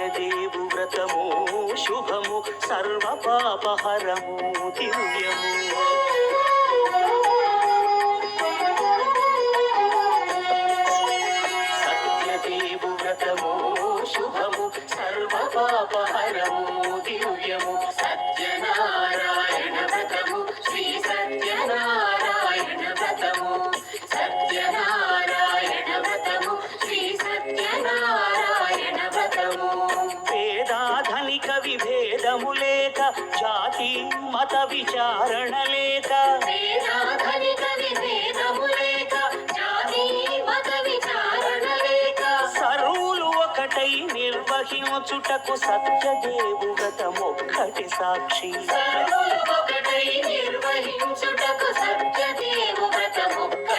సత్యదేవు వ్రతము శుభము సర్వపాపహరము దివ్యము. సత్యదేవు వ్రతము శుభము సర్వపాపహరము దివ్యము. సత్యనారాయణ వ్రతము శ్రీ సత్యనారాయణ వ్రతము. సత్యనారాయణ వ్రతము శ్రీ సత్యనారాయణ వ్రతము. వేదాధనిక విభేదము లేక జాతి మత విచారణ లేక. వేదాధనిక విభేదము లేక జాతి మత విచారణ లేక. సర్వులు ఒకటై నిర్వహించుటకు సత్యదేవు వ్రతమొక్కటి సాక్షి. సర్వులు ఒకటై నిర్వహించుటకు సత్యదేవు వ్రతమొక్కటి